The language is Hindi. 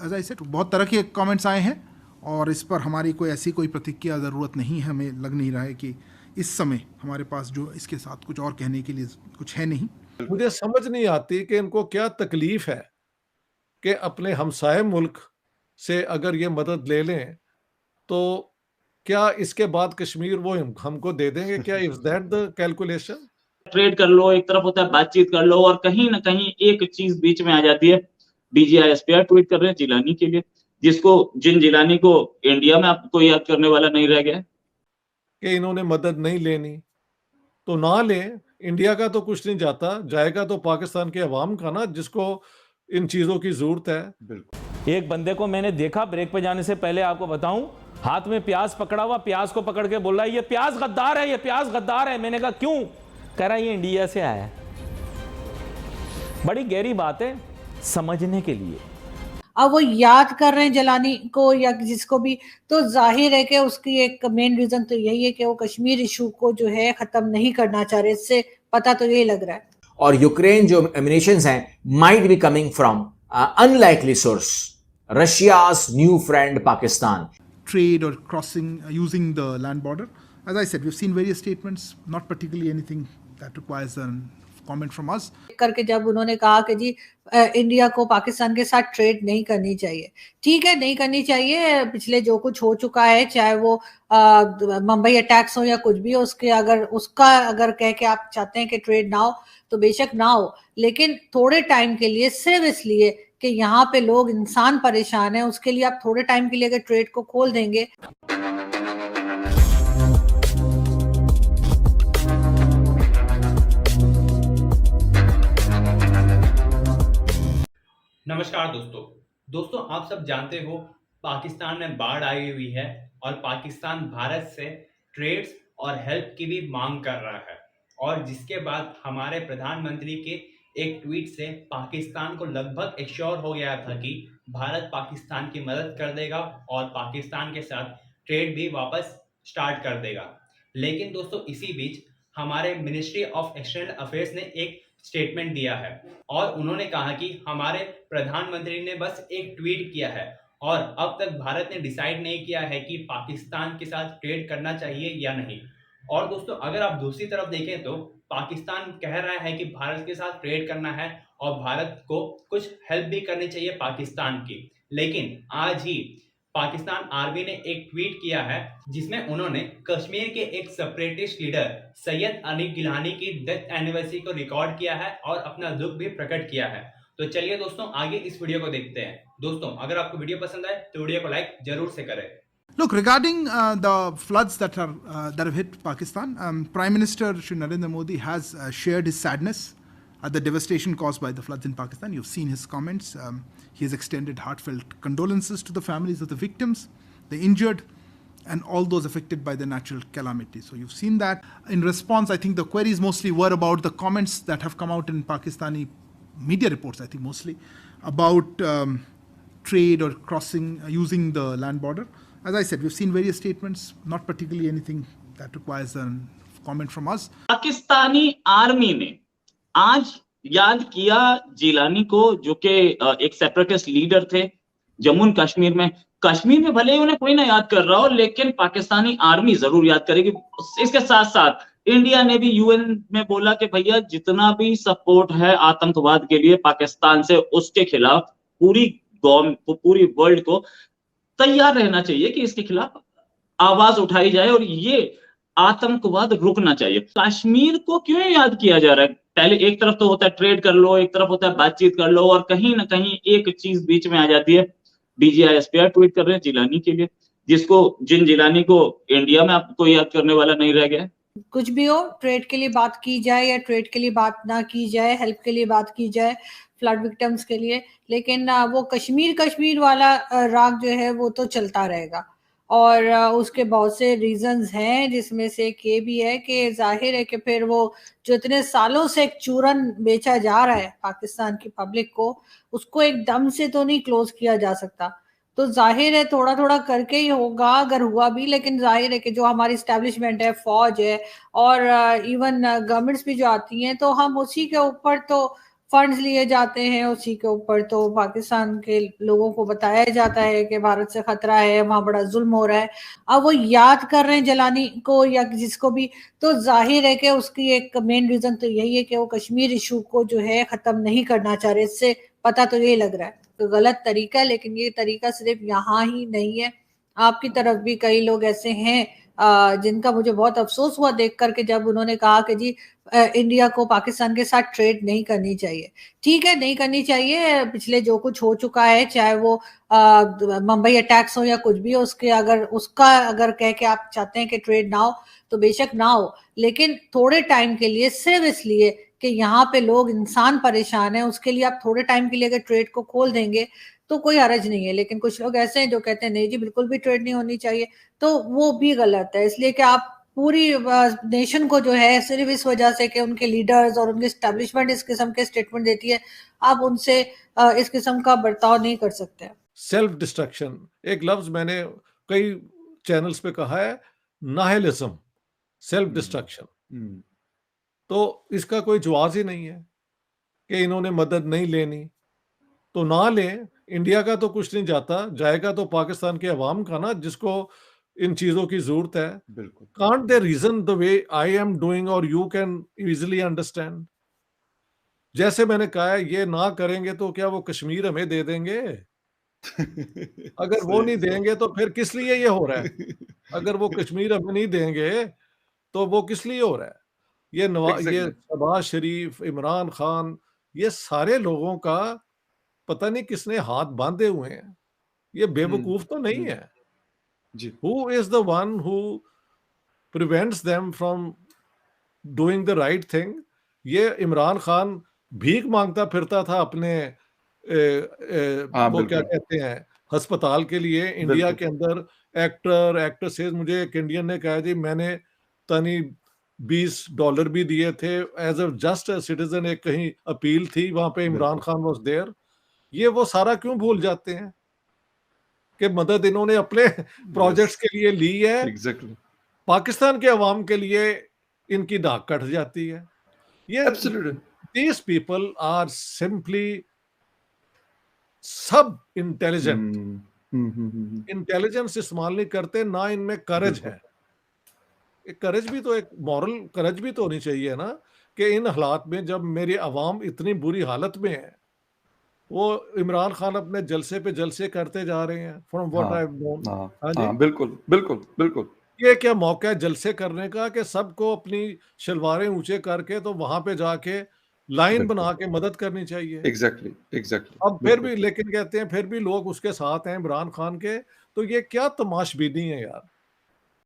एज आई सेड बहुत तरह के कमेंट्स आए हैं और इस पर हमारी कोई ऐसी कोई प्रतिक्रिया ज़रूरत नहीं है। हमें लग नहीं रहा है कि इस समय हमारे पास जो इसके साथ कुछ और कहने के लिए कुछ है नहीं। मुझे समझ नहीं आती कि इनको क्या तकलीफ है कि अपने हमसाये मुल्क से अगर ये मदद ले लें तो क्या इसके बाद कश्मीर वो हमको दे देंगे? क्या is that the calculation? Trade कर लो, एक तरफ होता है बातचीत कर लो और कहीं ना कहीं एक चीज बीच में आ जाती है। DGISPR ट्वीट कर रहे हैं जिलानी के लिए, जिन जिलानी को इंडिया में आपको याद करने वाला नहीं रह गया कि इन्होंने मदद नहीं लेनी तो ना लें। इंडिया का तो कुछ नहीं जाता, जाएगा तो पाकिस्तान के अवाम का ना, जिसको इन चीजों की जरूरत है। बिल्कुल। एक बंदे को मैंने देखा ब्रेक पे जाने से पहले, आपको बताऊं, हाथ में प्याज पकड़ा हुआ, प्याज को पकड़ के बोल रहा है ये प्याज गद्दार है, ये प्याज गद्दार है। मैंने कहा क्यों? कह रहा है ये इंडिया से आया है। बड़ी गहरी बात है समझने के लिए। अब वो याद कर रहे हैं जलानी को या जिसको भी, तो जाहिर है कि उसकी एक मेन रीजन तो यही है कि वो कश्मीर इशू को जो है खत्म नहीं करना चाह रहे। इससे पता तो यही लग रहा है। और यूक्रेन जो एमिनेशंस हैं might be coming from unlikely source, Russia's new friend Pakistan. Trade or crossing using the land border. As I said, we've seen various statements, not particularly anything that requires a comment from us. करके जब उन्होंने कहा कि जी इंडिया को पाकिस्तान के साथ ट्रेड नहीं करनी चाहिए, ठीक है नहीं करनी चाहिए। पिछले जो कुछ हो चुका है, चाहे वो मुंबई अटैक्स हो या कुछ भी हो, उसका अगर कह के आप चाहते हैं कि ट्रेड ना हो तो बेशक ना हो, लेकिन थोड़े टाइम के लिए, सिर्फ इसलिए कि यहाँ पे लोग इंसान परेशान है, उसके लिए आप थोड़े टाइम के लिए अगर ट्रेड को खोल देंगे। नमस्कार दोस्तों, आप सब जानते हो पाकिस्तान में बाढ़ आई हुई है और पाकिस्तान भारत से ट्रेड्स और हेल्प की भी मांग कर रहा है, और जिसके बाद हमारे प्रधानमंत्री के एक ट्वीट से पाकिस्तान को लगभग एश्योर हो गया था कि भारत पाकिस्तान की मदद कर देगा और पाकिस्तान के साथ ट्रेड भी वापस स्टार्ट कर देगा। लेकिन दोस्तों इसी बीच हमारे मिनिस्ट्री ऑफ एक्सटर्नल अफेयर्स ने एक स्टेटमेंट दिया है और उन्होंने कहा कि हमारे प्रधानमंत्री ने बस एक ट्वीट किया है और अब तक भारत ने डिसाइड नहीं किया है कि पाकिस्तान के साथ ट्रेड करना चाहिए या नहीं। और दोस्तों अगर आप दूसरी तरफ देखें तो पाकिस्तान कह रहा है कि भारत के साथ ट्रेड करना है और भारत को कुछ हेल्प भी करनी चाहिए पाकिस्तान की। लेकिन आज ही पाकिस्तान आर्मी ने एक ट्वीट किया है जिसमें उन्होंने कश्मीर के एक सेपरेटिस्ट लीडर सैयद अली गिलानी की डेथ एनिवर्सरी को रिकॉर्ड किया है और अपना दुख भी प्रकट किया है। तो चलिए दोस्तों आगे इस वीडियो को देखते हैं। दोस्तों अगर आपको वीडियो पसंद आए तो वीडियो को लाइक जरूर से करें। Look, regarding the floods that have hit Pakistan, Prime Minister Shri Narendra Modi has shared his sadness at the devastation caused by the floods in Pakistan. You've seen his comments. He has extended heartfelt condolences to the families of the victims, the injured, and all those affected by the natural calamity. So you've seen that. In response, I think the queries mostly were about the comments that have come out in Pakistani media reports, I think mostly, about trade or crossing, using the land border. As I said, we've seen various statements, not particularly anything that requires a comment from us. Pakistani army ने आज याद किया जिलानी को, जो कि एक सेपरेटिस्ट लीडर थे जम्मू एंड कश्मीर में। कश्मीर में भले ही उन्हें कोई ना याद कर रहा हो, लेकिन पाकिस्तानी आर्मी जरूर याद करेगी। इसके साथ साथ इंडिया ने भी UN में बोला कि भैया जितना भी सपोर्ट है आतंकवाद के लिए पाकिस्तान से, उसके खिलाफ पूरी वर्ल्ड को तैयार रहना चाहिए कि इसके खिलाफ आवाज उठाई जाए और ये आतंकवाद रुकना चाहिए। कश्मीर को क्यों याद किया जा रहा है? पहले एक तरफ तो होता है ट्रेड कर लो, एक तरफ होता है बातचीत कर लो, और कहीं ना कहीं एक चीज बीच में आ जाती है। DGISPR ट्वीट कर रहे हैं जिलानी के लिए, जिन जिलानी को इंडिया में आपको याद करने वाला नहीं रह गया। कुछ भी हो, ट्रेड के लिए बात की जाए या ट्रेड के लिए बात ना की जाए, हेल्प के लिए बात की जाए फ्लड विक्टिम्स के लिए, लेकिन वो कश्मीर वाला राग जो है वो तो चलता रहेगा। और उसके बहुत से रीजंस हैं, जिसमें से एक ये भी है कि जाहिर है कि फिर वो जो इतने सालों से एक चूरन बेचा जा रहा है पाकिस्तान की पब्लिक को, उसको एकदम से तो नहीं क्लोज किया जा सकता। तो जाहिर है थोड़ा थोड़ा करके ही होगा, अगर हुआ भी। लेकिन जाहिर है कि जो हमारी एस्टेब्लिशमेंट है, फौज है और इवन गवर्नमेंट्स भी जो आती हैं, तो हम उसी के ऊपर तो फंड्स लिए जाते हैं उसी के ऊपर, तो पाकिस्तान के लोगों को बताया जाता है कि भारत से खतरा है, वहां बड़ा जुल्म हो रहा है। अब वो याद कर रहे हैं जलानी को या जिसको भी, तो जाहिर है कि उसकी एक मेन रीजन तो यही है कि वो कश्मीर इशू को जो है खत्म नहीं करना चाह रहे। इससे पता तो यही लग रहा है, तो गलत तरीका है। लेकिन ये तरीका सिर्फ यहाँ ही नहीं है, आपकी तरफ भी कई लोग ऐसे हैं जिनका मुझे बहुत अफसोस हुआ देख करके, जब उन्होंने कहा कि जी इंडिया को पाकिस्तान के साथ ट्रेड नहीं करनी चाहिए। ठीक है, नहीं करनी चाहिए, पिछले जो कुछ हो चुका है, चाहे वो मुंबई अटैक्स हो या कुछ भी हो, उसका अगर कह के आप चाहते हैं कि ट्रेड ना हो तो बेशक ना हो, लेकिन थोड़े टाइम के लिए, सिर्फ इसलिए कि यहाँ पे लोग इंसान परेशान है, उसके लिए आप थोड़े टाइम के लिए अगर ट्रेड को खोल देंगे तो कोई हरज नहीं है। लेकिन कुछ लोग ऐसे हैं जो कहते हैं नहीं जी बिल्कुल भी ट्रेड नहीं होनी चाहिए, तो वो भी गलत है। इसलिए कि आप पूरी नेशन को जो है सिर्फ इस वजह से कि उनके लीडर्स और उनकी एस्टेब्लिशमेंट इस किस्म के स्टेटमेंट देती है, आप उनसे इस किस्म का बर्ताव नहीं कर सकते। सेल्फ डिस्ट्रक्शन एक लफ्ज मैंने कई चैनल्स पे कहा है, नाहिलिज्म, सेल्फ डिस्ट्रक्शन। तो इसका कोई जवाब ही नहीं है कि इन्होंने मदद नहीं लेनी तो ना लें। इंडिया का तो कुछ नहीं जाता, जाएगा तो पाकिस्तान के अवाम का ना, जिसको इन चीजों की जरूरत है। बिल्कुल। Can't they reason the way I am doing और यू कैन इजीली अंडरस्टैंड। जैसे मैंने कहा है, ये ना करेंगे तो क्या वो कश्मीर हमें दे देंगे? अगर वो नहीं देंगे तो फिर किस लिए ये हो रहा है? अगर वो कश्मीर हमें नहीं देंगे तो वो किस लिए हो रहा है? ये Exactly. शहबाज शरीफ, इमरान खान, ये सारे लोगों का पता नहीं किसने हाथ बांधे हुए हैं। ये बेवकूफ तो नहीं है। जी। Who is the one who prevents them from doing the right thing? ये इमरान खान भीख मांगता फिरता था अपने वो क्या बिल्कुल। कहते हैं अस्पताल के लिए इंडिया के अंदर। एक्टर एक्ट्रेसेस, मुझे एक इंडियन ने कहा जी मैंने तनी $20 भी दिए थे एज अ जस्ट सिटीजन, एक कहीं अपील थी वहां पे, इमरान खान वाज देयर। ये वो सारा क्यों भूल जाते हैं कि मदद इन्होंने अपने प्रोजेक्ट्स के लिए ली है, एग्जैक्टली। पाकिस्तान के अवाम के लिए इनकी नाक कट जाती है। ये absolutely. These people are simply सब इंटेलिजेंट, इंटेलिजेंस इस्तेमाल नहीं करते, ना इनमें करेज है। करेज भी तो, एक मॉरल करेज भी तो होनी चाहिए ना, कि इन हालात में जब मेरी आवाम इतनी बुरी हालत में है, वो इमरान खान अपने जलसे पे जलसे करते जा रहे हैं from what I have known. हाँ जी, बिल्कुल बिल्कुल बिल्कुल। ये क्या मौका है जलसे करने का कि सबको अपनी शलवारें ऊंचे करके तो वहां पे जाके लाइन बिल्कुल। बना के मदद करनी चाहिए। Exactly exactly. अब फिर भी लेकिन कहते हैं फिर भी लोग उसके साथ हैं इमरान खान के, तो ये क्या तमाशबीनी है यार।